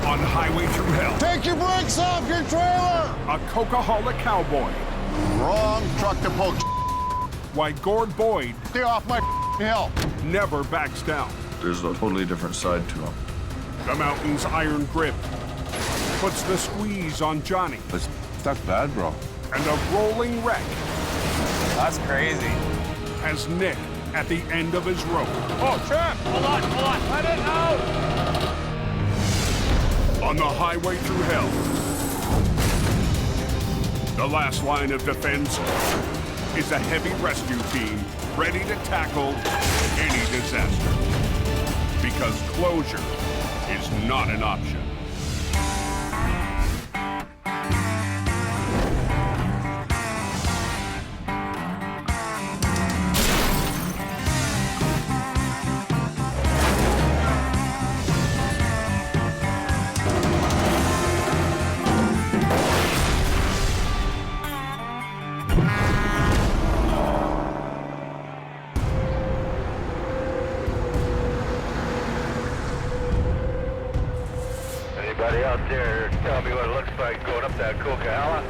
On Highway Thru Hell. Take your brakes off your trailer! A Coca-Cola cowboy. Wrong truck to poke. Why Gord Boyd Stay off my hill. never backs down. There's a totally different side to him. The mountain's iron grip puts the squeeze on Jonny. It's stuck bad, bro. And a rolling wreck That's crazy. has Nick at the end of his rope. Oh, Trap! Hold on. Let it out! On the Highway Thru Hell. The last line of defense is a heavy rescue team ready to tackle any disaster. Because closure is not an option. Anybody out there tell me what it looks like going up that Coca-Cola?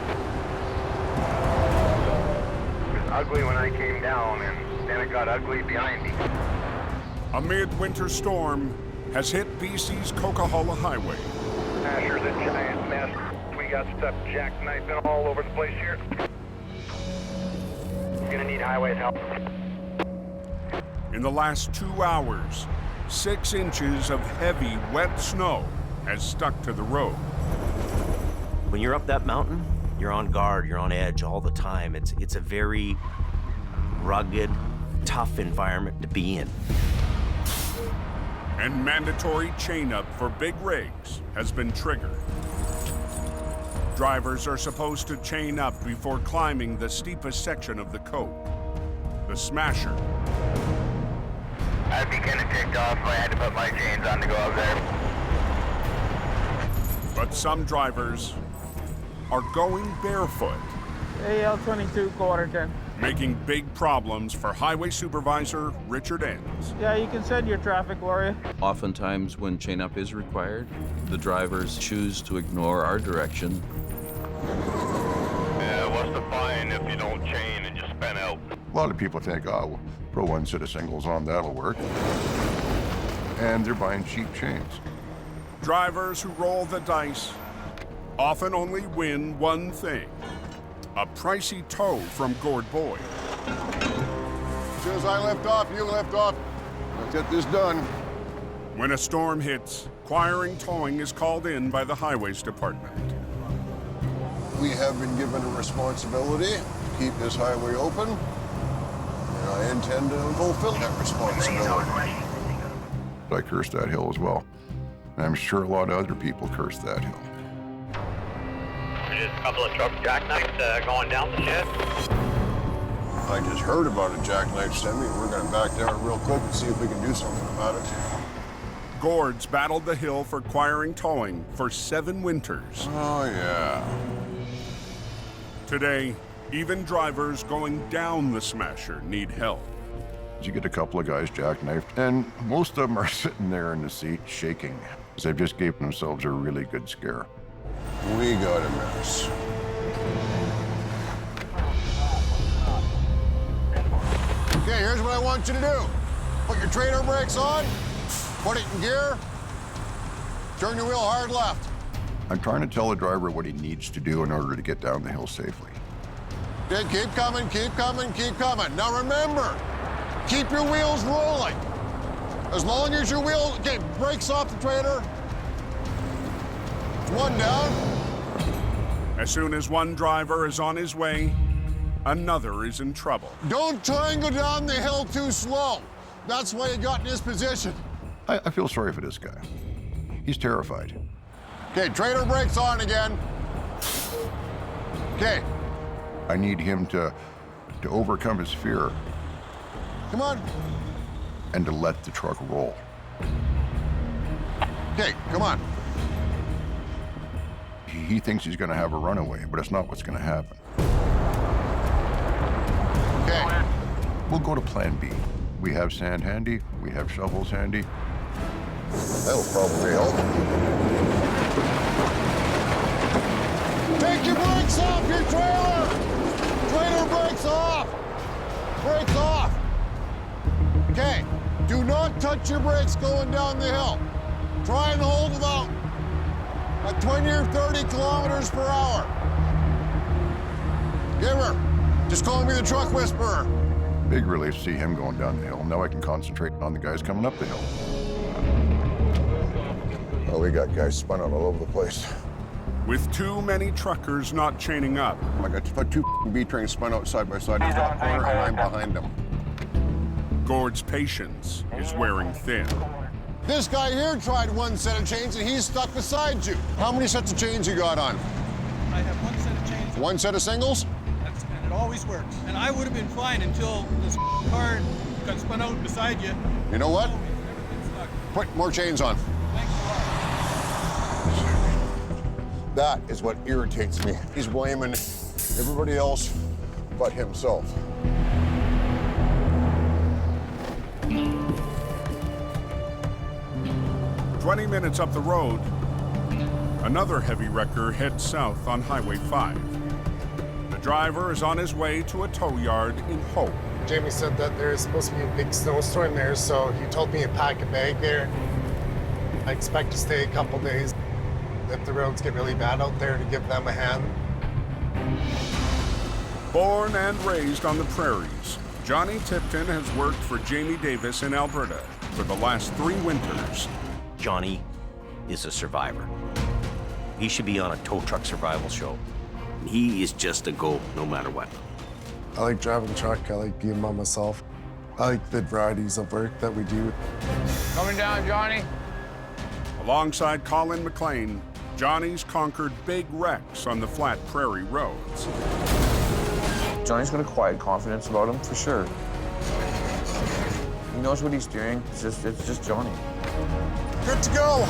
It was ugly when I came down, and then it got ugly behind me. A midwinter storm has hit BC's Coca-Cola Highway. Asher's a giant mess. We got stuff jackknifed all over the place here. We're gonna need Highway's help. In the last 2 hours, 6 inches of heavy, wet snow has stuck to the road. When you're up that mountain, you're on guard, you're on edge all the time. It's a very rugged, tough environment to be in. And mandatory chain-up for big rigs has been triggered. Drivers are supposed to chain up before climbing the steepest section of the cope, the Smasher. I'd be kind of ticked off if I had to put my chains on to go up there. But some drivers are going barefoot, AL22 quarter 10. making big problems for Highway Supervisor Richard Enns. Yeah, you can send your traffic warrior. Oftentimes when chain up is required, the drivers choose to ignore our direction. Yeah, what's the fine if you don't chain and just spin out? A lot of people think, oh, well, throw one set of singles on, that'll work. And they're buying cheap chains. Drivers who roll the dice often only win one thing: a pricey tow from Gord Boyd. As soon as I lift off, you lift off. Let's get this done. When a storm hits, Quiring Towing is called in by the Highways Department. We have been given a responsibility to keep this highway open, and I intend to fulfill that responsibility. I cursed that hill as well. And I'm sure a lot of other people cursed that hill. There's a couple of trucks jackknifed going down the shed. I just heard about a jackknife semi, and we're gonna back down real quick and see if we can do something about it. Gord's battled the hill for Quiring Towing for 7 winters. Oh, yeah. Today, even drivers going down the Smasher need help. You get a couple of guys jackknifed, and most of them are sitting there in the seat shaking, because they've just given themselves a really good scare. We got a mess. Okay, here's what I want you to do. Put your trailer brakes on, put it in gear, turn your wheel hard left. I'm trying to tell the driver what he needs to do in order to get down the hill safely. Okay, keep coming, keep coming, keep coming. Now remember, keep your wheels rolling. As long as your wheel, okay, brakes off the trailer. One down. As soon as one driver is on his way, another is in trouble. Don't try and go down the hill too slow. That's why you got in this position. I feel sorry for this guy. He's terrified. Okay, trailer brakes on again. Okay. I need him to overcome his fear. Come on. And to let the truck roll. Okay, come on. He thinks he's gonna have a runaway, but it's not what's gonna happen. Okay, we'll go to plan B. We have sand handy, we have shovels handy. That'll probably help. brakes off. Okay, do not touch your brakes going down the hill. Try and hold them out at 20 or 30 kilometers per hour. Giver, just call me the truck whisperer. Big relief to see him going down the hill. Now I can concentrate on the guys coming up the hill. Oh, we got guys spun out all over the place. With too many truckers not chaining up, I got two B-trains spun out side by side in the top corner, and I'm behind them. Gord's patience is wearing thin. This guy here tried one set of chains, and he's stuck beside you. How many sets of chains you got on? I have one set of chains. One set of singles? And it always works. And I would have been fine until this car got spun out beside you. You know what? Oh, we've never been stuck. Put more chains on. Thanks a lot. That is what irritates me. He's blaming everybody else but himself. "20 minutes up the road, another heavy wrecker heads south on Highway 5. The driver is on his way to a tow yard in Hope. Jamie said that there's supposed to be a big snowstorm there, so he told me to pack a bag there. I expect to stay a couple days. If the roads get really bad out there, to give them a hand. Born and raised on the prairies, Jonny Tipton has worked for Jamie Davis in Alberta for the last 3 winters. Jonny is a survivor. He should be on a tow truck survival show. He is just a go no matter what. I like driving truck. I like being by myself. I like the varieties of work that we do. Coming down, Johnny. Alongside Colin McLean, Johnny's conquered big wrecks on the flat prairie roads. Johnny's got a quiet confidence about him, for sure. He knows what he's doing. It's just Johnny. Good to go.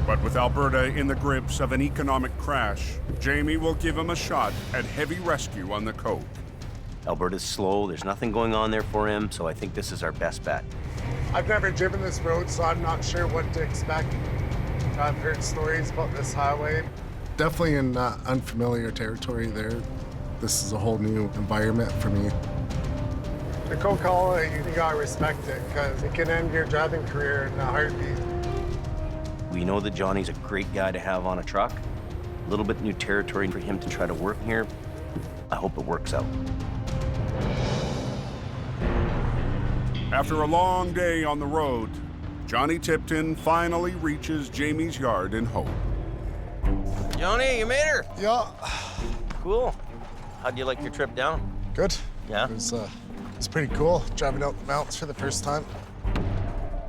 But with Alberta in the grips of an economic crash, Jamie will give him a shot at heavy rescue on the coast. Alberta's slow. There's nothing going on there for him, so I think this is our best bet. I've never driven this road, so I'm not sure what to expect. I've heard stories about this highway. Definitely in unfamiliar territory there. This is a whole new environment for me. The Coca-Cola, you gotta respect it, because it can end your driving career in a heartbeat. We know that Johnny's a great guy to have on a truck. A little bit new territory for him to try to work here. I hope it works out. After a long day on the road, Jonny Tipton finally reaches Jamie's yard in Hope. Johnny, you made her. Yeah. Cool. How'd you like your trip down? Good. Yeah? It's pretty cool, driving out the mountains for the first time.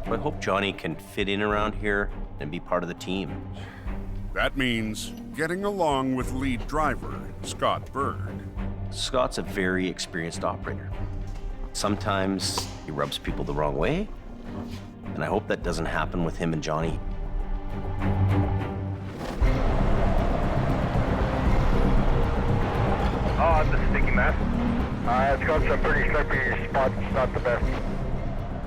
I hope Johnny can fit in around here and be part of the team. That means getting along with lead driver Scott Bird. Scott's a very experienced operator. Sometimes he rubs people the wrong way, and I hope that doesn't happen with him and Johnny. Oh, it's a sticky mess. It's got some pretty slippery spots. It's not the best.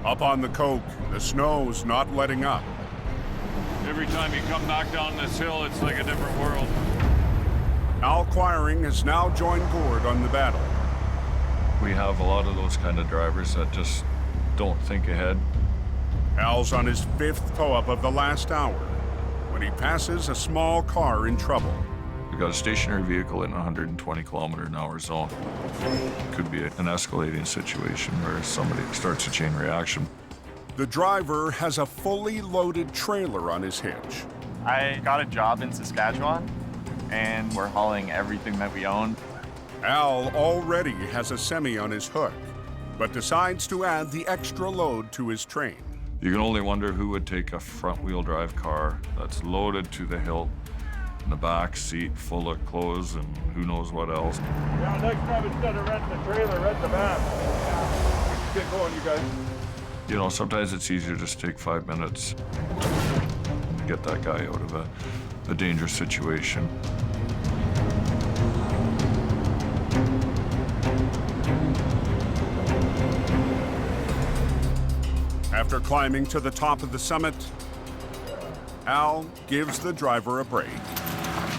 Up on the coke, the snow's not letting up. Every time you come knock down this hill, it's like a different world. Al Quiring has now joined Gord on the battle. We have a lot of those kind of drivers that just don't think ahead. Al's on his 5th tow-up of the last hour when he passes a small car in trouble. We got a stationary vehicle in a 120-kilometer-an-hour zone. Could be an escalating situation where somebody starts a chain reaction. The driver has a fully loaded trailer on his hitch. I got a job in Saskatchewan, and we're hauling everything that we own. Al already has a semi on his hook, but decides to add the extra load to his train. You can only wonder who would take a front-wheel drive car that's loaded to the hilt, in the back seat full of clothes and who knows what else. Yeah, next time instead of renting the trailer, rent the van. Get going, you guys. You know, sometimes it's easier just to take 5 minutes to get that guy out of a dangerous situation. After climbing to the top of the summit, Al gives the driver a break.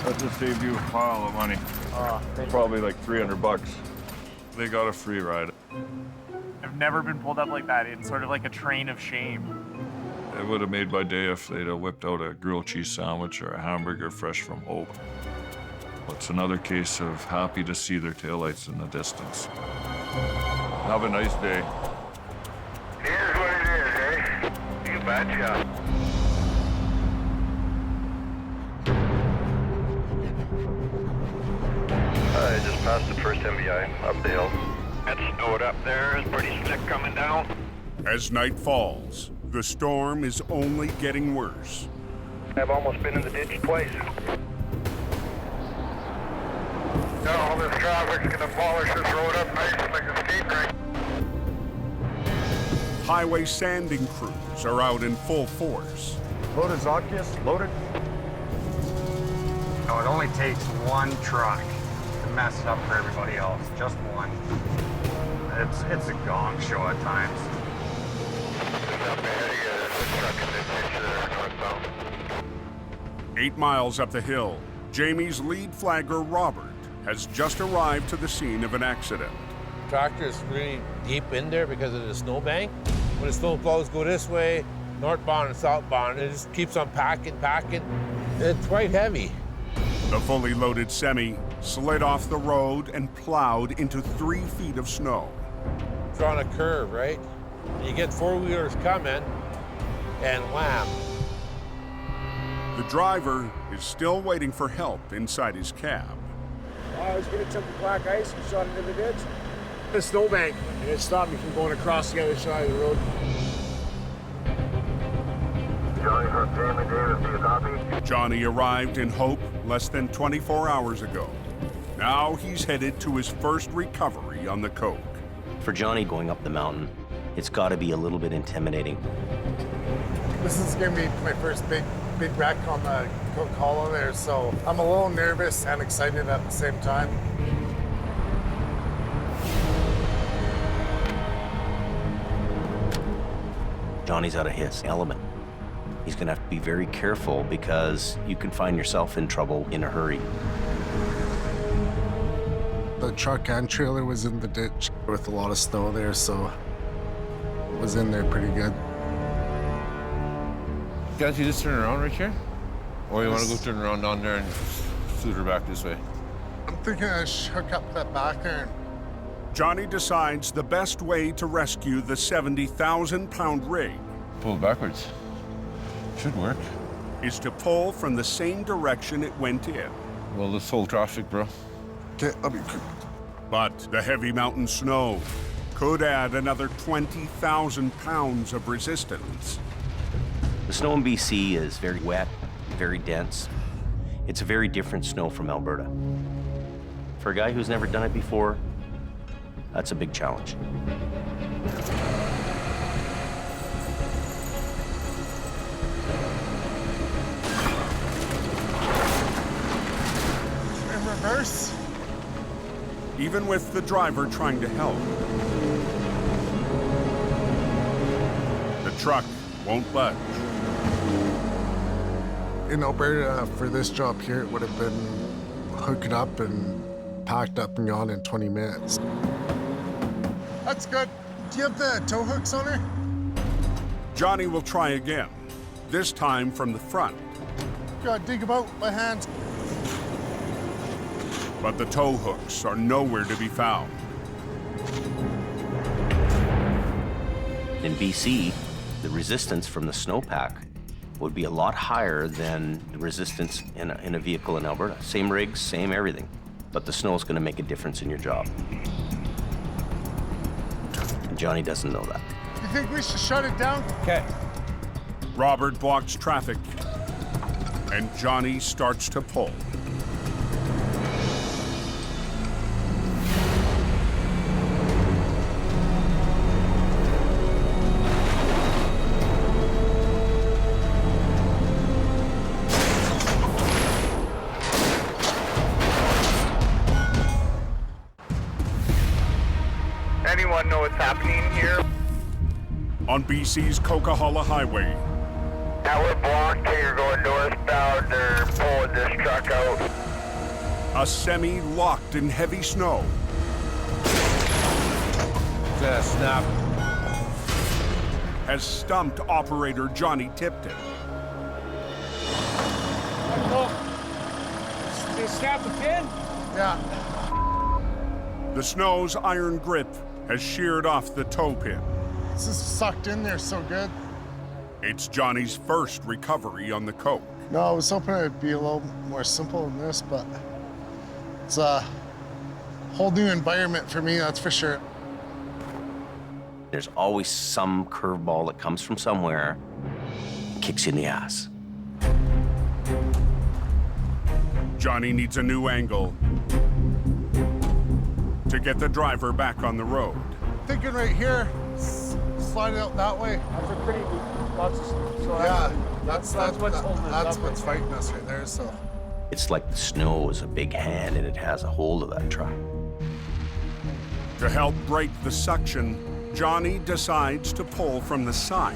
That just saved you a pile of money. Probably like $300. They got a free ride. I've never been pulled up like that. It's sort of like a train of shame. It would have made my day if they'd have whipped out a grilled cheese sandwich or a hamburger fresh from Hope. It's another case of happy to see their taillights in the distance. Have a nice day. Here's what it is, eh? You betcha. I just passed the first MBI up the hill. That snowed up there is pretty slick coming down. As night falls, the storm is only getting worse. I've almost been in the ditch twice. Now all this traffic's gonna polish this road up nice like a skate rink. Highway sanding crews are out in full force. Loaded Zodkiss, loaded. No, it only takes one truck to mess it up for everybody else. Just one. It's a gong show at times. Up ahead of you, there's a truck in the ditch there, northbound. 8 miles up the hill, Jamie's lead flagger, Robert, has just arrived to the scene of an accident. Tractor is really deep in there because of the snowbank. When the snow plows go this way, northbound and southbound, it just keeps on packing. It's quite heavy. The fully loaded semi slid off the road and plowed into 3 feet of snow. It's on a curve, right? You get four-wheelers coming, and wham. The driver is still waiting for help inside his cab. I was gonna took the black ice and shot into the ditch. The snowbank, and it stopped me from going across the other side of the road. Johnny from Jamie Davis, do you copy? Johnny arrived in Hope less than 24 hours ago. Now he's headed to his first recovery on the coke. For Johnny going up the mountain, it's got to be a little bit intimidating. This is gonna be my first big wreck on the Cook Hollow there, so I'm a little nervous and excited at the same time. Johnny's out of his element. He's gonna have to be very careful because you can find yourself in trouble in a hurry. The truck and trailer was in the ditch with a lot of snow there, so it was in there pretty good. Guys, you just turn around right here? Or you want to go turn around down there and shoot her back this way? I'm thinking I should hook up that back iron. Johnny decides the best way to rescue the 70,000-pound rig Pull it backwards. Should work. is to pull from the same direction it went in. Well, let's hold traffic, bro. Okay, I'll be quick. But the heavy mountain snow could add another 20,000 pounds of resistance. The snow in BC is very wet, very dense. It's a very different snow from Alberta. For a guy who's never done it before, that's a big challenge. In reverse. Even with the driver trying to help, the truck won't budge. In Alberta, for this job here, it would have been hooked up and packed up and gone in 20 minutes. That's good. Do you have the tow hooks on her? Johnny will try again, this time from the front. Gotta dig about my hands. But the tow hooks are nowhere to be found. In BC, the resistance from the snowpack would be a lot higher than the resistance in a vehicle in Alberta. Same rigs, same everything, but the snow is going to make a difference in your job. And Johnny doesn't know that. You think we should shut it down? Okay. Robert blocks traffic, and Johnny starts to pull. Anyone know what's happening here? On BC's Coquihalla Highway, Now we're blocked here going northbound. They're pulling this truck out. A semi locked in heavy snow. Just snap. Has stumped operator Jonny Tipton. Did you snap the pin? Yeah. The snow's iron grip has sheared off the toe pin. This is sucked in there so good. It's Johnny's first recovery on the coke. No, I was hoping it'd be a little more simple than this, but it's a whole new environment for me, that's for sure. There's always some curveball that comes from somewhere, kicks you in the ass. Jonny needs a new angle to get the driver back on the road. Thinking right here, slide it out that way. That's a pretty deep, lots of snow. So Yeah, that's what's holding us that's up what's right fighting us right there, so. It's like the snow is a big hand and it has a hold of that truck. To help break the suction, Jonny decides to pull from the side.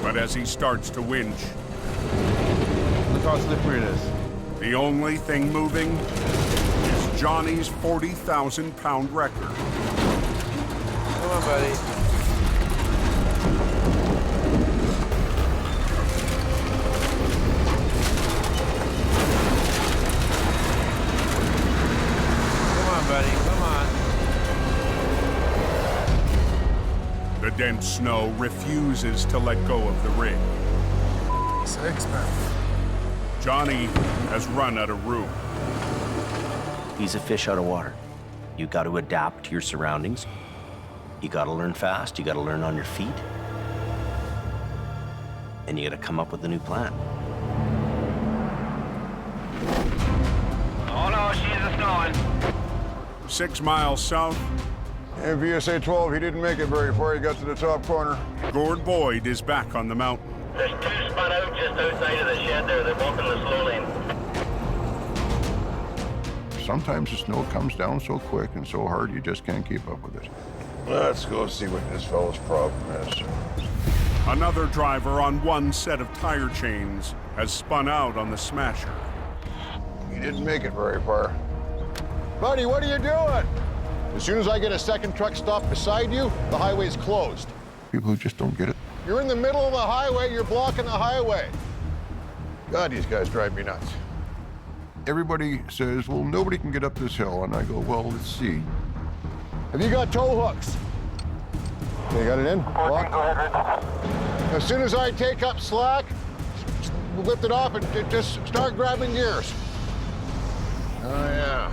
But as he starts to winch, Look how slippery it is. the only thing moving is Johnny's 40,000-pound record. Come on, buddy. Come on, buddy. Come on. The dense snow refuses to let go of the rig. Sakes, man. Jonny has run out of room. He's a fish out of water. You got to adapt to your surroundings. You got to learn fast. You got to learn on your feet. And you got to come up with a new plan. Oh no, she's snowing. 6 miles south, In VSA-12, he didn't make it very far. He got to the top corner. Gord Boyd is back on the mountain. There's two spun out just outside of the shed there. They're walking the slow lane. Sometimes the snow comes down so quick and so hard you just can't keep up with it. Let's go see what this fellow's problem is. Another driver on one set of tire chains has spun out on the smasher. He didn't make it very far. Buddy, what are you doing? As soon as I get a second truck stopped beside you, the highway's closed. People who just don't get it. You're in the middle of the highway, you're blocking the highway. God, these guys drive me nuts. Everybody says, well, nobody can get up this hill. And I go, well, let's see. Have you got tow hooks? You got it in? As soon as I take up slack, lift it off and just start grabbing gears. Oh, yeah.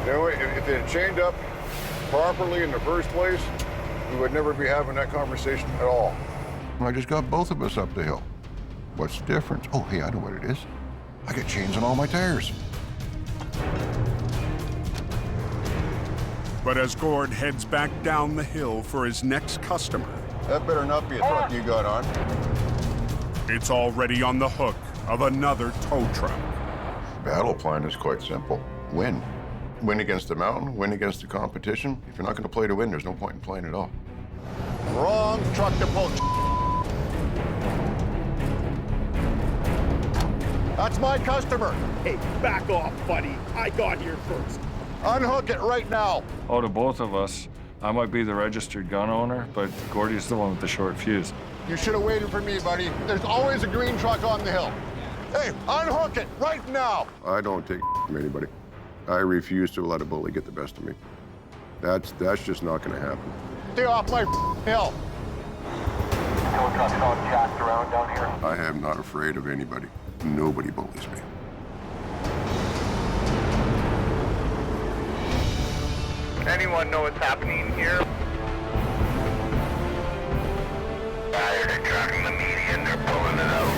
You know, if they had chained up properly in the first place, we would never be having that conversation at all. I just got both of us up the hill. What's the difference? Oh, hey, I know what it is. I got chains on all my tires. But as Gord heads back down the hill for his next customer, That better not be a truck you got on. it's already on the hook of another tow truck. Battle plan is quite simple. Win. Win against the mountain, win against the competition. If you're not going to play to win, there's no point in playing at all. Wrong truck to pull. That's my customer. Hey, back off, buddy. I got here first. Unhook it right now. Out of both of us, I might be the registered gun owner, but Gordy's the one with the short fuse. You should have waited for me, buddy. There's always a green truck on the hill. Hey, unhook it right now. I don't take from anybody. I refuse to let a bully get the best of me. That's just not going to happen. Stay off my hill. Tow truck's all jacked around down here. I am not afraid of anybody. Nobody bullies me. Anyone know what's happening here? They're tracking the median. They're pulling it out.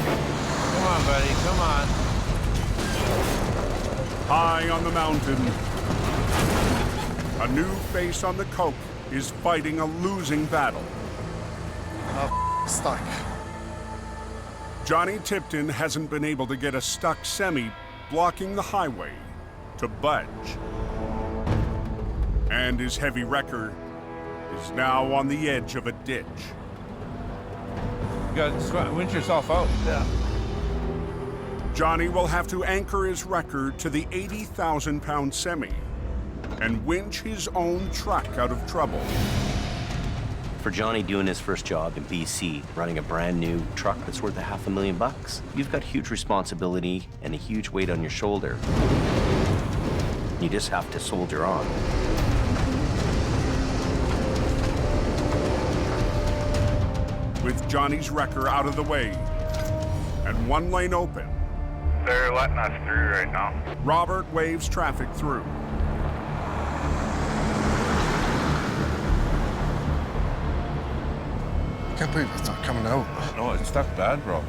Come on, buddy. Come on. High on the mountain, a new face on the coke is fighting a losing battle. Stuck. Jonny Tipton hasn't been able to get a stuck semi blocking the highway to budge. And his heavy wrecker is now on the edge of a ditch. You gotta winch yourself out. Yeah. Jonny will have to anchor his record to the 80,000-pound semi and winch his own truck out of trouble. For Jonny doing his first job in BC, running a brand new truck that's worth $500,000, you've got huge responsibility and a huge weight on your shoulder. You just have to soldier on. With Jonny's wrecker out of the way and one lane open, They're letting us through right now. Robert waves traffic through. I can't believe it's not coming out. No, it's stuck bad, bro.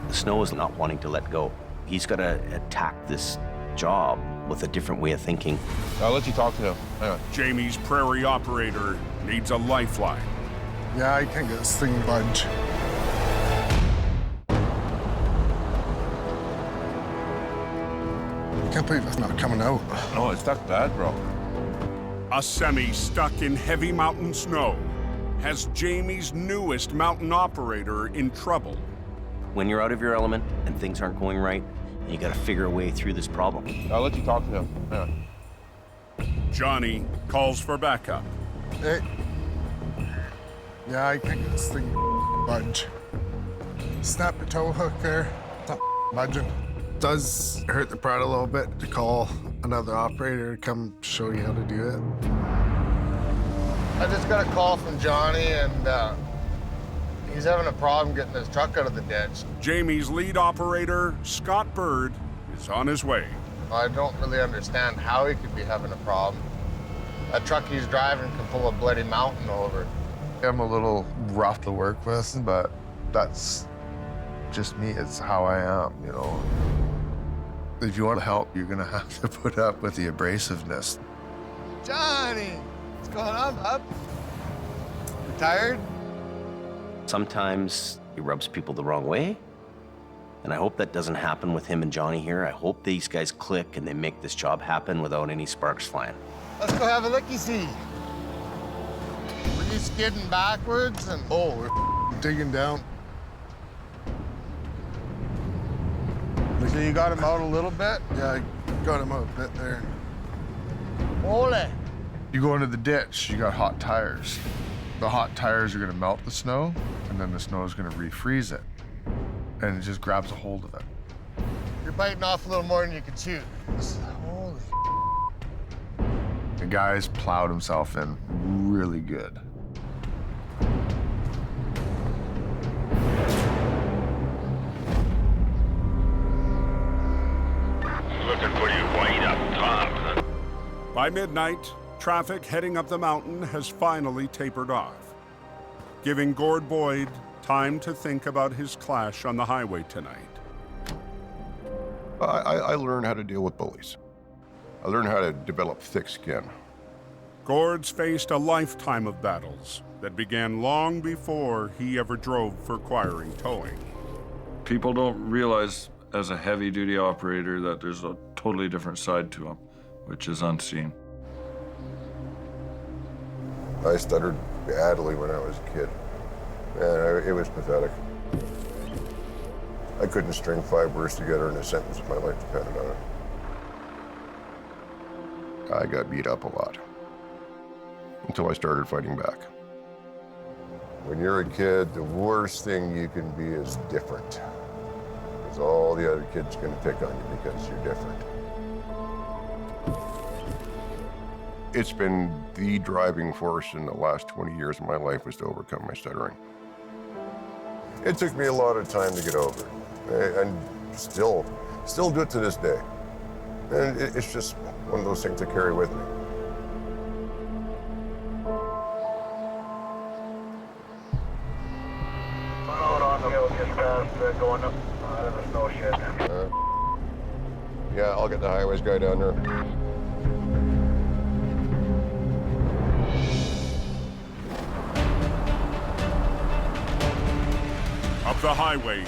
The snow is not wanting to let go. He's got to attack this job with a different way of thinking. I'll let you talk to him. Hang on. Jamie's prairie operator needs a lifeline. Yeah, I can't get this thing to budge. I can't believe it's not coming out. No, it's stuck bad, bro. A semi stuck in heavy mountain snow has Jamie's newest mountain operator in trouble. When you're out of your element and things aren't going right, you got to figure a way through this problem. I'll let you talk to him. Hang on. Jonny calls for backup. Hey. Yeah, I can't get this thing to budge. Snap the tow hook there. It's not budging. Does hurt the pride a little bit to call another operator to come show you how to do it. I just got a call from Jonny, and he's having a problem getting his truck out of the ditch. Jamie's lead operator, Scott Bird, is on his way. I don't really understand how he could be having a problem. That truck he's driving can pull a bloody mountain over. I'm a little rough to work with, but that's just me. It's how I am, you know. If you want to help, you're gonna have to put up with the abrasiveness. Jonny, what's going on, bub? You tired? Sometimes he rubs people the wrong way, and I hope that doesn't happen with him and Jonny here. I hope these guys click and they make this job happen without any sparks flying. Let's go have a looky-see. Were you skidding backwards and... Oh, we're digging down. So you got him out a little bit? Yeah, I got him out a bit there. Ole. You go into the ditch, you got hot tires. The hot tires are gonna melt the snow, and then the snow is gonna refreeze it. And it just grabs a hold of it. You're biting off a little more than you can chew. Holy. The guy's plowed himself in really good. Looking for you way up top. By midnight, traffic heading up the mountain has finally tapered off, giving Gord Boyd time to think about his clash on the highway tonight. I learned how to deal with bullies. I learned how to develop thick skin. Gord's faced a lifetime of battles that began long before he ever drove for Quiring Towing. People don't realize as a heavy-duty operator that there's a totally different side to them, which is unseen. I stuttered badly when I was a kid. Man, it was pathetic. I couldn't string 5 words together in a sentence if my life depended on it. I got beat up a lot until I started fighting back. When you're a kid, the worst thing you can be is different. Because all the other kids are going to pick on you because you're different. It's been the driving force in the last 20 years of my life was to overcome my stuttering. It took me a lot of time to get over it, and still do it to this day. And it's just one of those things I carry with me. Hold on, we'll get going up out of the snow shed. Yeah, I'll get the highways guy down there. Up the highway,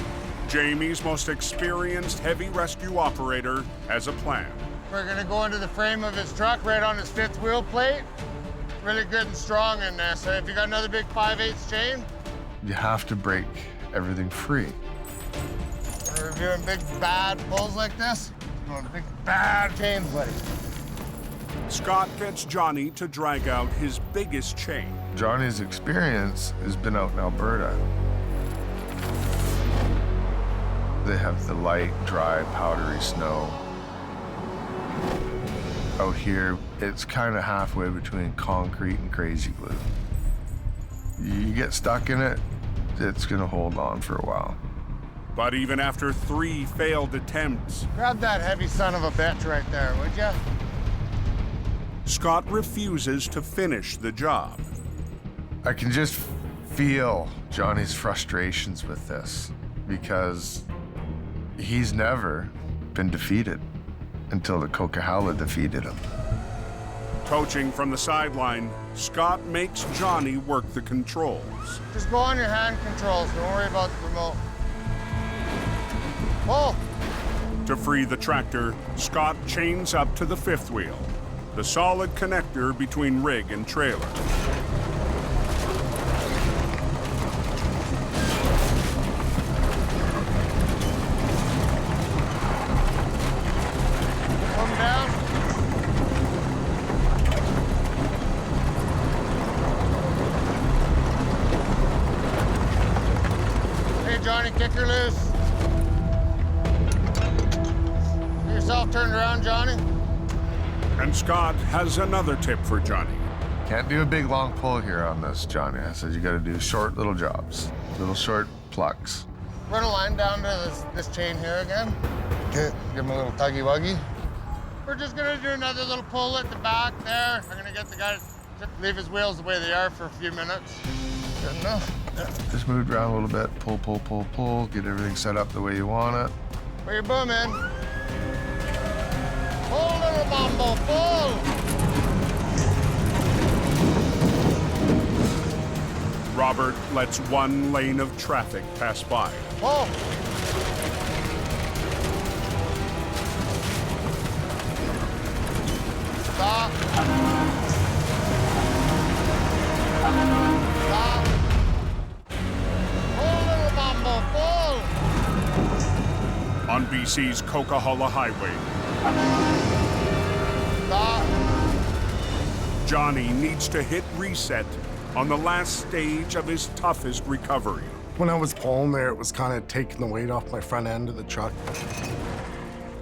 Jamie's most experienced heavy rescue operator has a plan. We're gonna go into the frame of his truck right on his 5th wheel plate. really good and strong in there. So if you got another big 5/8 chain, You have to break everything free. when we're doing big bad pulls like this, we're doing big bad chains, buddy. Scott gets Jonny to drag out his biggest chain. Johnny's experience has been out in Alberta. They have the light, dry, powdery snow. Out here, it's kind of halfway between concrete and crazy glue. You get stuck in it, it's gonna hold on for a while. But even after 3 failed attempts, Grab that heavy son of a bitch right there, would ya? Scott refuses to finish the job. I can just feel Johnny's frustrations with this because he's never been defeated until the Coquihalla defeated him. Coaching from the sideline, Scott makes Jonny work the controls. Just go on your hand controls, don't worry about the remote. Pull! To free the tractor, Scott chains up to the 5th wheel, the solid connector between rig and trailer. Come down. Hey, Jonny, kick her loose. Get yourself turned around, Jonny. And Scott has another tip for Jonny. Can't do a big long pull here on this, Johnny. I said you gotta do short little jobs, little short plucks. Run a line down to this chain here again. Okay, give him a little tuggy-wuggy. We're just gonna do another little pull at the back there. I'm gonna get the guy to leave his wheels the way they are for a few minutes. Good enough? Yeah. Just move it around a little bit, pull, pull, pull, pull, get everything set up the way you want it. Put your boom in. Pull, little bumble, pull! Robert lets 1 lane of traffic pass by. Pull! Stop. Stop. Pull, little bumble, pull! On BC's Coquihalla Highway, Stop. Jonny needs to hit reset on the last stage of his toughest recovery. When I was pulling there, it was kind of taking the weight off my front end of the truck.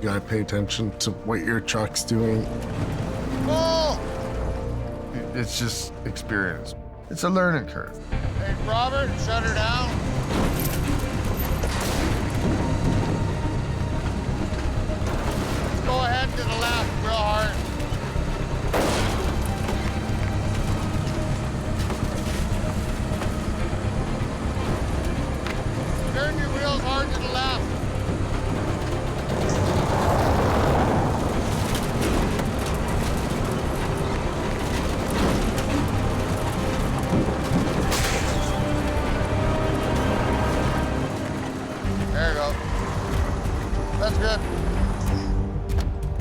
You gotta pay attention to what your truck's doing. Pull! It's just experience. It's a learning curve. Hey, Robert, shut her down. Let's go ahead to the left real hard. Turn your wheels hard to the left. There you go. That's good.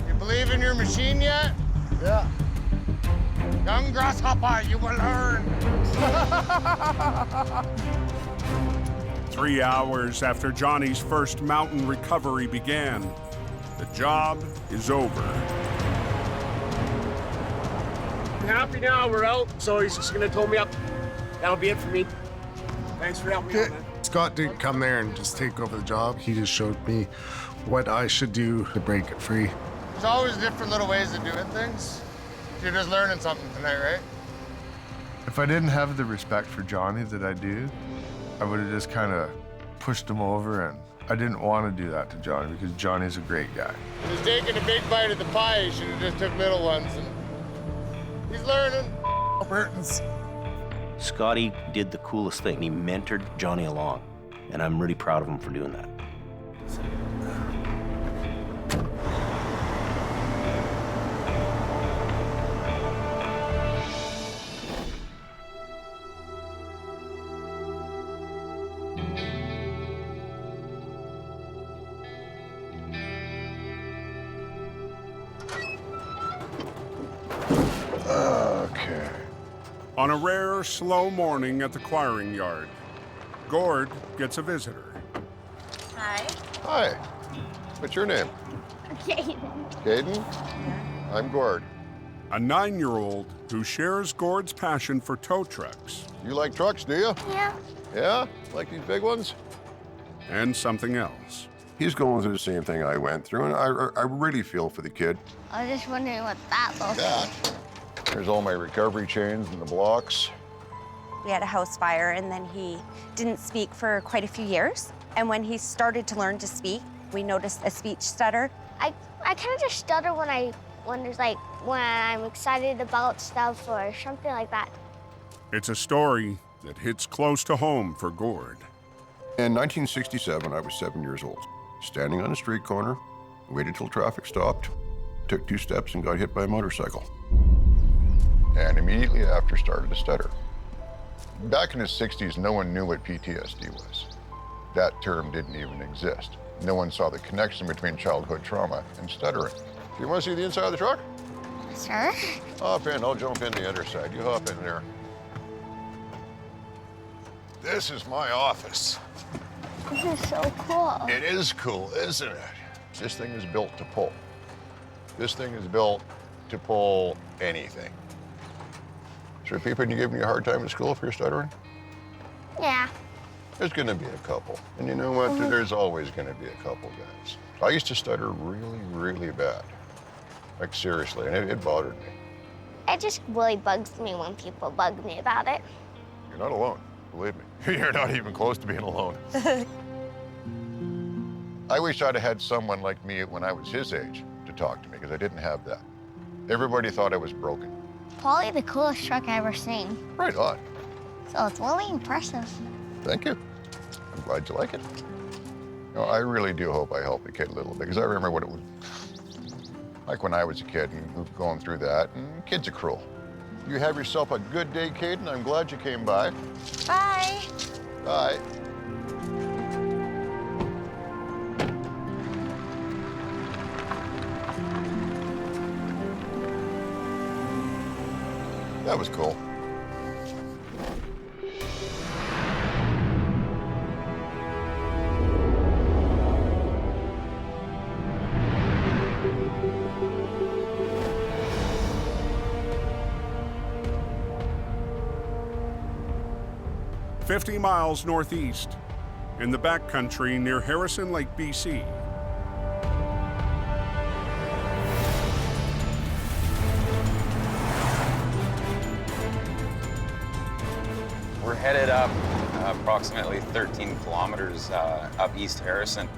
You believe in your machine yet? Yeah. Young grasshopper, you will learn. 3 hours after Jonny's first mountain recovery began, the job is over. I'm happy now, we're out, so he's just gonna tow me up. That'll be it for me. Thanks for helping me out, man. Scott didn't come there and just take over the job. He just showed me what I should do to break it free. There's always different little ways of doing things. You're just learning something tonight, right? If I didn't have the respect for Jonny that I do, I would have just kind of pushed him over, and I didn't want to do that to Jonny because Johnny's a great guy. He's taking a big bite of the pie. He should have just took little ones. And he's learning. Burton's. Scotty did the coolest thing. He mentored Jonny along, and I'm really proud of him for doing that. Okay. On a rare, slow morning at the quiring yard, Gord gets a visitor. Hi. Hi. What's your name? Caden. Caden? I'm Gord. A 9-year-old who shares Gord's passion for tow trucks. You like trucks, do you? Yeah. Yeah? Like these big ones? And something else. He's going through the same thing I went through, and I really feel for the kid. I was just wondering what that looks like. There's all my recovery chains and the blocks. We had a house fire, and then he didn't speak for quite a few years. And when he started to learn to speak, we noticed a speech stutter. I kind of just stutter when I'm excited about stuff or something like that. It's a story that hits close to home for Gord. In 1967, I was 7 years old. Standing on a street corner, waited till traffic stopped, took 2 steps and got hit by a motorcycle. And immediately after started to stutter. Back in the 60s, no one knew what PTSD was. That term didn't even exist. No one saw the connection between childhood trauma and stuttering. Do you want to see the inside of the truck? Sure. Hop in, I'll jump in the other side. You hop in there. This is my office. This is so cool. It is cool, isn't it? This thing is built to pull. This thing is built to pull anything. Is there people you give me a hard time at school for your stuttering? Yeah. There's gonna be a couple. And you know what? There's always gonna be a couple guys. I used to stutter really, really bad. Like seriously, and it bothered me. It just really bugs me when people bug me about it. You're not alone, believe me. You're not even close to being alone. I wish I'd have had someone like me when I was his age to talk to me, because I didn't have that. Everybody thought I was broken. Probably the coolest truck I've ever seen. Right on. So it's really impressive. Thank you. I'm glad you like it. You know, I really do hope I helped the kid a little bit, because I remember what it was like when I was a kid and going through that, and kids are cruel. You have yourself a good day, Caden. I'm glad you came by. Bye. Bye. That was cool. "50 miles northeast, in the backcountry near Harrison Lake, BC. We're headed up approximately 13 kilometers up East Harrison.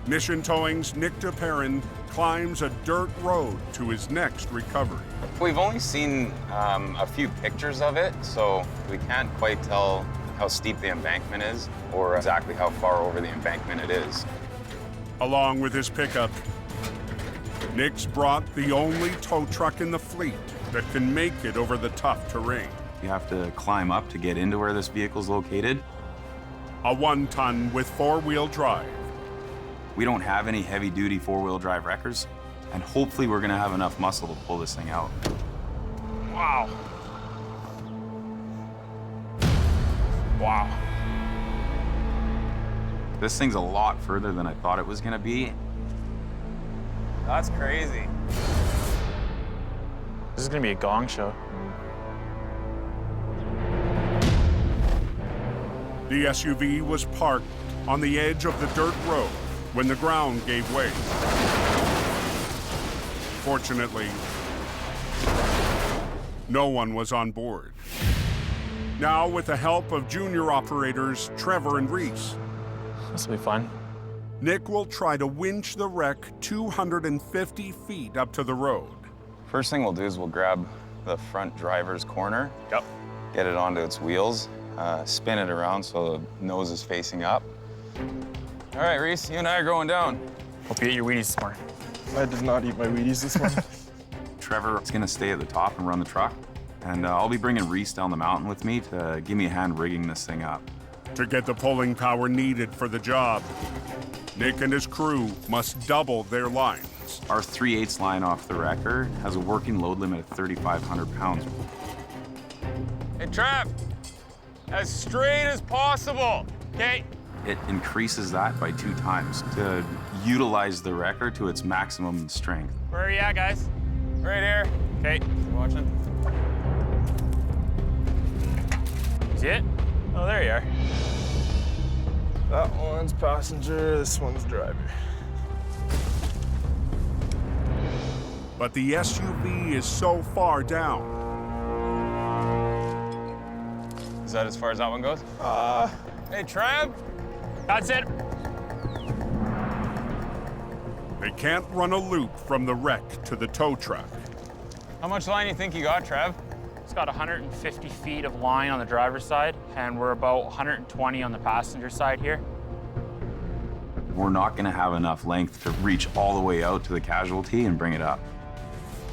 Mission Towing's Nick DePerrin climbs a dirt road to his next recovery. We've only seen a few pictures of it, so we can't quite tell how steep the embankment is or exactly how far over the embankment it is. Along with his pickup, Nick's brought the only tow truck in the fleet that can make it over the tough terrain. You have to climb up to get into where this vehicle's located. A 1-ton with 4-wheel drive. We don't have any heavy-duty 4-wheel drive wreckers, and hopefully we're gonna have enough muscle to pull this thing out. Wow. Wow. This thing's a lot further than I thought it was gonna be. That's crazy. This is gonna be a gong show. The SUV was parked on the edge of the dirt road when the ground gave way. Fortunately, no one was on board. Now, with the help of junior operators Trevor and Reese, this will be fun. Nick will try to winch the wreck 250 feet up to the road. First thing we'll do is we'll grab the front driver's corner, get it onto its wheels, spin it around so the nose is facing up. All right, Reese, you and I are going down. Hope you ate your Wheaties this morning. I did not eat my Wheaties this morning. Trevor's gonna stay at the top and run the truck, and I'll be bringing Reese down the mountain with me to give me a hand rigging this thing up. To get the pulling power needed for the job, Nick and his crew must double their lines. Our 3/8 line off the wrecker has a working load limit of 3,500 pounds. Hey, Trav, as straight as possible, okay? It increases that by 2 times to utilize the wrecker to its maximum strength. Where are you at, guys? Right here. Okay, you watching? See it? Oh, there you are. That one's passenger, this one's driver. But the SUV is so far down. Is that as far as that one goes? Hey, Trav. That's it. They can't run a loop from the wreck to the tow truck. How much line do you think you got, Trav? It's got 150 feet of line on the driver's side, and we're about 120 on the passenger side here. We're not gonna have enough length to reach all the way out to the casualty and bring it up.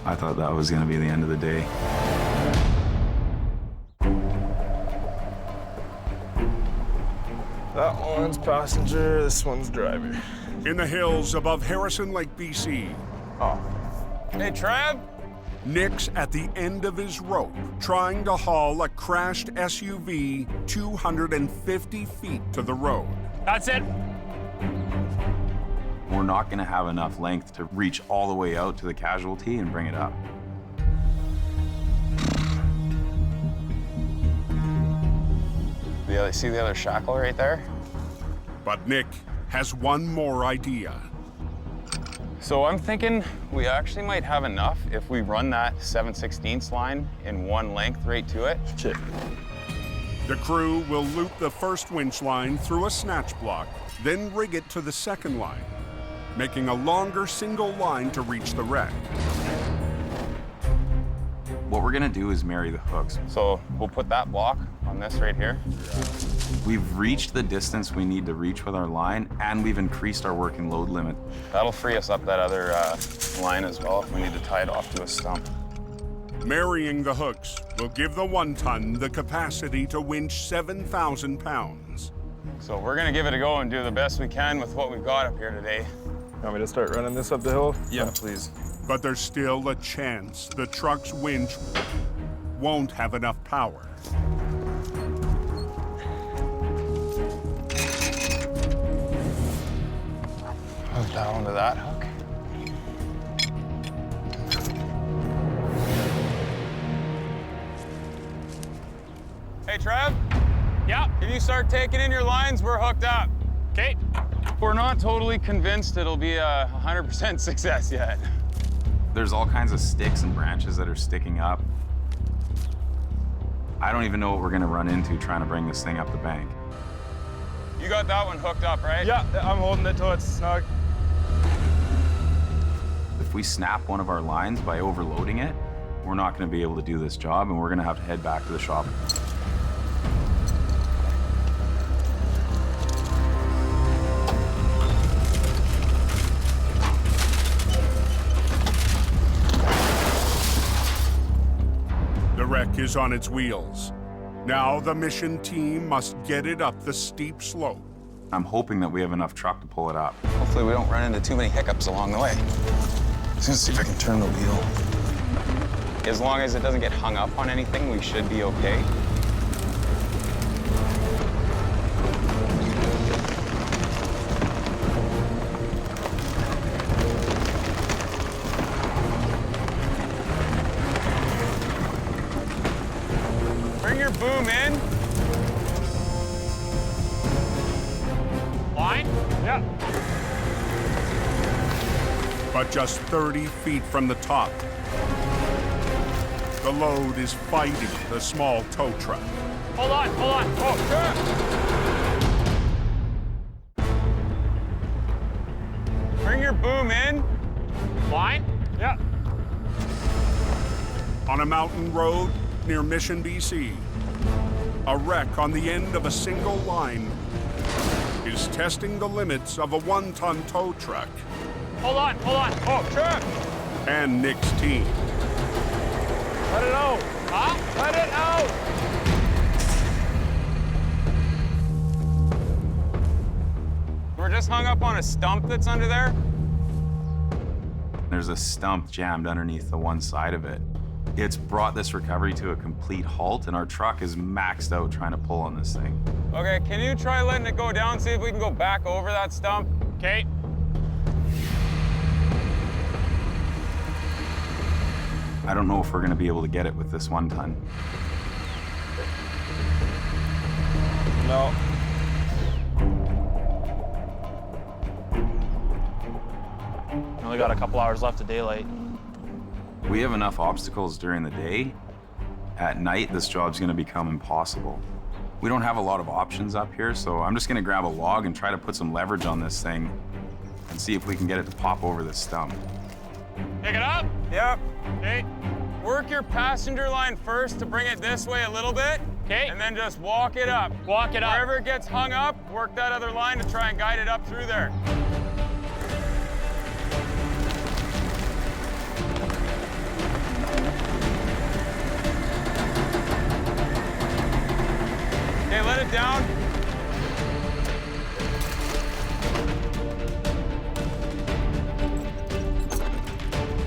I thought that was gonna be the end of the day. That one's passenger, this one's driver. In the hills above Harrison Lake, BC. Oh. Hey, Trav. Nick's at the end of his rope, trying to haul a crashed SUV 250 feet to the road. That's it. We're not gonna have enough length to reach all the way out to the casualty and bring it up. See the other shackle right there? But Nick has one more idea. So I'm thinking we actually might have enough if we run that 7/16 line in one length right to it. Check. The crew will loop the first winch line through a snatch block, then rig it to the second line, making a longer single line to reach the wreck. What we're gonna do is marry the hooks. So we'll put that block on this right here. We've reached the distance we need to reach with our line, and we've increased our working load limit. That'll free us up that other line as well if we need to tie it off to a stump. Marrying the hooks will give the 1-ton the capacity to winch 7,000 pounds. So we're gonna give it a go and do the best we can with what we've got up here today. You want me to start running this up the hill? Yeah, please. But there's still a chance the truck's winch won't have enough power. Hook that onto that hook. Hey, Trev? Yeah? Can you start taking in your lines? We're hooked up. Okay. We're not totally convinced it'll be a 100% success yet. There's all kinds of sticks and branches that are sticking up. I don't even know what we're gonna run into trying to bring this thing up the bank. You got that one hooked up, right? Yeah, I'm holding it till it's snug. If we snap one of our lines by overloading it, we're not gonna be able to do this job, and we're gonna have to head back to the shop. The wreck is on its wheels. Now the mission team must get it up the steep slope. I'm hoping that we have enough truck to pull it up. Hopefully we don't run into too many hiccups along the way. Let's see if I can turn the wheel. As long as it doesn't get hung up on anything, we should be okay. Bring your boom in. Line? Yeah. But just 30 feet from the top, the load is fighting the small tow truck. Hold on, hold on. Oh, Sure. Bring your boom in. Line? Yeah. On a mountain road near Mission, BC, a wreck on the end of a single line is testing the limits of a 1-ton tow truck. Hold on, hold on. Oh, sure. And Nick's team. Let it out. Huh? Let it out. We're just hung up on a stump that's under there. There's a stump jammed underneath the one side of it. It's brought this recovery to a complete halt, and our truck is maxed out trying to pull on this thing. Okay, can you try letting it go down, see if we can go back over that stump? Okay. I don't know if we're gonna be able to get it with this 1 ton. No. Only got a couple hours left of daylight. We have enough obstacles during the day. At night, this job's gonna become impossible. We don't have a lot of options up here, so I'm just gonna grab a log and try to put some leverage on this thing and see if we can get it to pop over this stump. Pick it up. Yep. Okay. Work your passenger line first to bring it this way a little bit. Okay. And then just walk it up. Walk it up. Wherever it gets hung up, work that other line to try and guide it up through there. Okay, let it down.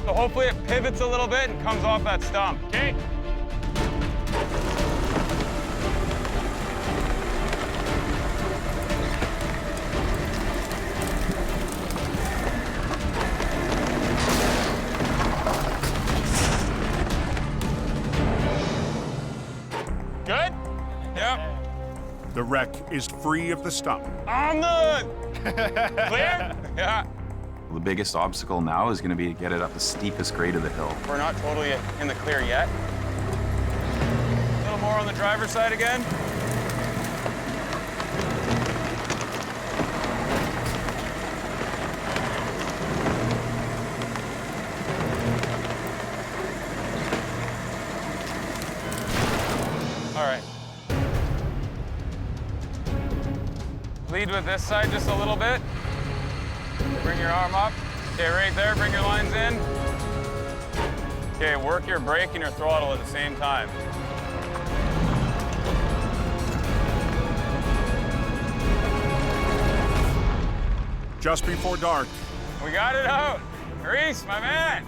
So hopefully it pivots a little bit and comes off that stump. Okay. Good? Yep. The wreck is free of the stump. On the clear? Yeah. The biggest obstacle now is gonna be to get it up the steepest grade of the hill. We're not totally in the clear yet. A little more on the driver's side again. All right. Lead with this side just a little bit. Bring your arm up. Okay, right there, bring your lines in. Okay, work your brake and your throttle at the same time. Just before dark, We got it out. Reese, my man.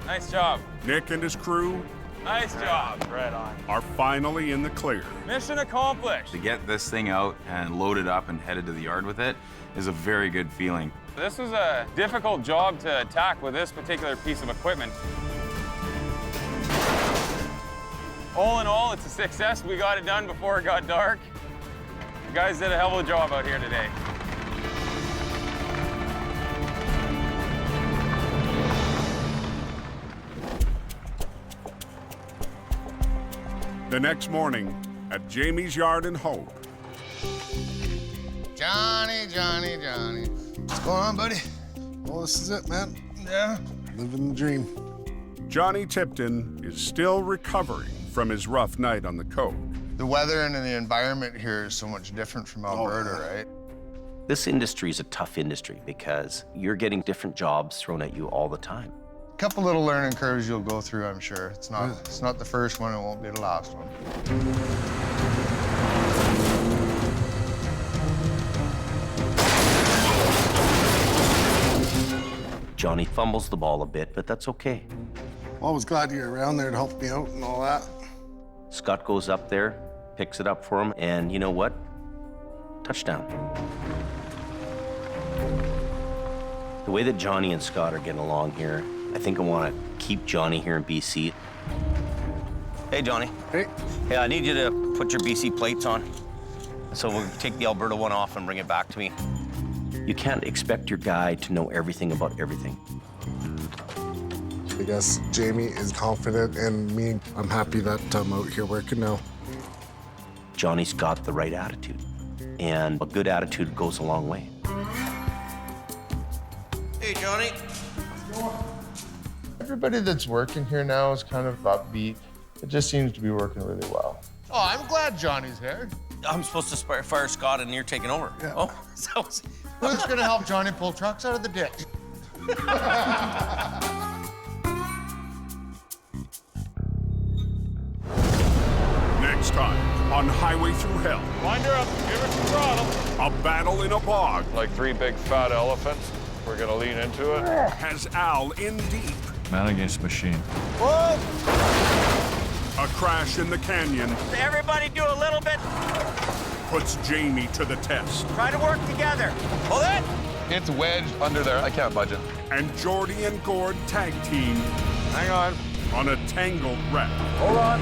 Nice job. Nick and his crew Nice job. Right on. are finally in the clear. Mission accomplished. To get this thing out and load it up and headed to the yard with it is a very good feeling. This was a difficult job to attack with this particular piece of equipment. All in all, it's a success. We got it done before it got dark. You guys did a hell of a job out here today. The next morning at Jamie's yard in Hope, Johnny, Johnny, Johnny. What's going on, buddy? Well, this is it, man. Yeah. Living the dream. Jonny Tipton is still recovering from his rough night on the coke. The weather and the environment here is so much different from Alberta, right? This industry is a tough industry because you're getting different jobs thrown at you all the time. A couple little learning curves you'll go through, I'm sure. It's not the first one, it won't be the last one. Jonny fumbles the ball a bit, but that's okay. Well, I was glad you were around there to help me out and all that. Scott goes up there, picks it up for him, and you know what? Touchdown. The way that Jonny and Scott are getting along here, I think I want to keep Jonny here in BC. Hey, Jonny. Hey. Hey, I need you to put your BC plates on. So we'll take the Alberta one off and bring it back to me. You can't expect your guy to know everything about everything. I guess Jamie is confident in me. I'm happy that I'm out here working now. Jonny's got the right attitude, and a good attitude goes a long way. Hey, Jonny. Everybody that's working here now is kind of upbeat. It just seems to be working really well. Oh, I'm glad Johnny's here. I'm supposed to fire Scott, and you're taking over. Yeah. Oh, sounds... Who's gonna help Johnny pull trucks out of the ditch? Next time on Highway Thru Hell, Wind her up, give her some throttle. a battle in a bog Like three big fat elephants. We're gonna lean into it. has Al in deep Man against machine. Whoa! A crash in the canyon Everybody do a little bit. puts Jamie to the test. Try to work together. Hold it. It's wedged under there. I can't budge it. And Jordy and Gord tag team Hang on. on a tangled wreck. Hold on.